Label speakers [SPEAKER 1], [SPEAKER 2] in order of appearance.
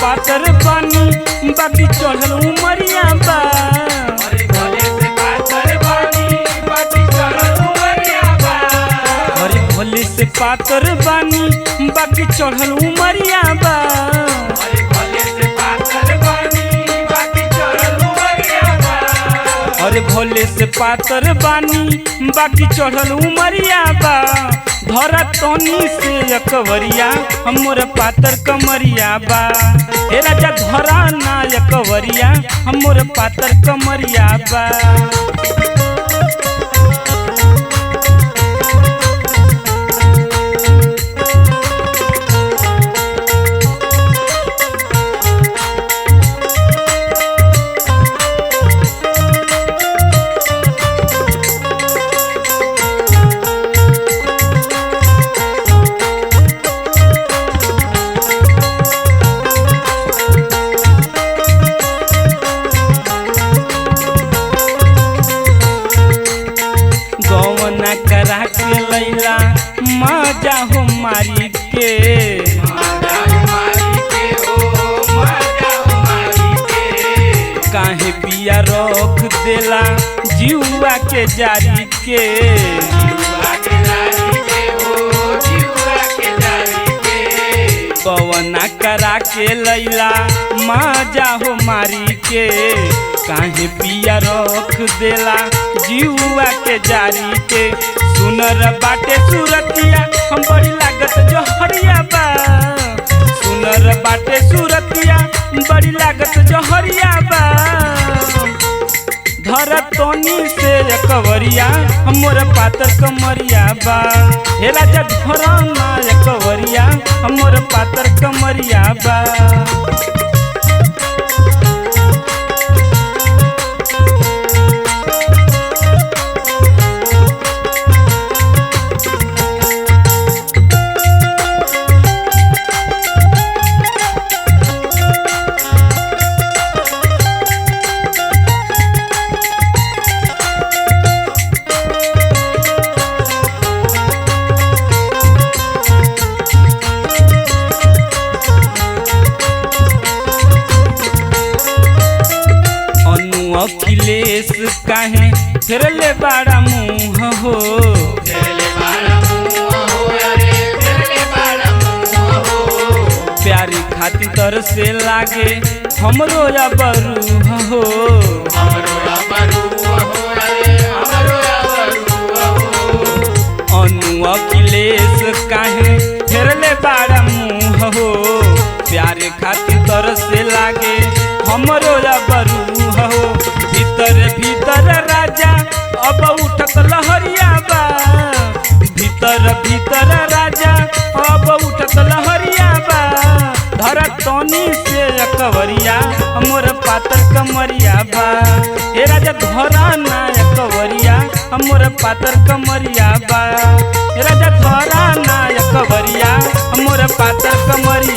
[SPEAKER 1] पातर बानी बाकी चढ़ल उमरिया बा।
[SPEAKER 2] अरे भोले से पातर बानी बाकी चढ़ल उमरिया बा।
[SPEAKER 1] अरे भोले से पातर बानी बाकी चढ़ल उमरिया बा।
[SPEAKER 2] अरे भोले से पातर बानी बाकी चढ़ल उमरिया बा।
[SPEAKER 1] अरे भोले से पातर बानी बाकी चढ़ल उमरिया बा। धरा तनी से एकवरिया हमर पातर कमरिया बा। हे राजा धरा ना एकवरिया हमर पातर कमरिया बा। गौना करा के लैला मजा हो मारी के।
[SPEAKER 2] माजा मारी के हो माजा मारी के।
[SPEAKER 1] काहे पिया रख देला जीवा के जारी के।
[SPEAKER 2] जीवा के जारी के हो जीवा के जारी के।
[SPEAKER 1] गौना करा के लैला मजा हो मारी के। काहे पिया रख देला जीवा के जारी के। सुनर बाटे सूरतिया हम बड़ी लागत जहरिया बा। सुनर बाटे सूरतिया बड़ी लागत जहरिया बा। धर तनी से एकवरिया हमर पातर कमरिया बा। हे राजा धरा ना एकवरिया हमर पातर कमरिया बा। अखिलेश काहे फेरले बाड़ा मुँह हो।
[SPEAKER 2] फेरले बाड़ा मुँह हो अरे फेरले बाड़ा मुँह हो।
[SPEAKER 1] प्यारी खातिर तर से लागे हमरो अबरू हो।
[SPEAKER 2] हमरो अबरू हो अरे हमरो अबरू हो।
[SPEAKER 1] अनु अखिलेश काहे फेरले बाड़ा मुँह हो। प्यारे खातिर तर से लागे हमरो अबरू हो। भीतर भीतर राजा अब उठत लहरिया बा। भीतर भीतर राजा अब उठत लहरिया बा। धरा तनी से एकवरिया हमर पातर कमरिया बा। हे राजा धरा ना एकवरिया हमर पातर कमरिया बा। हे राजा धरा ना एकवरिया हमर पातर कमरिया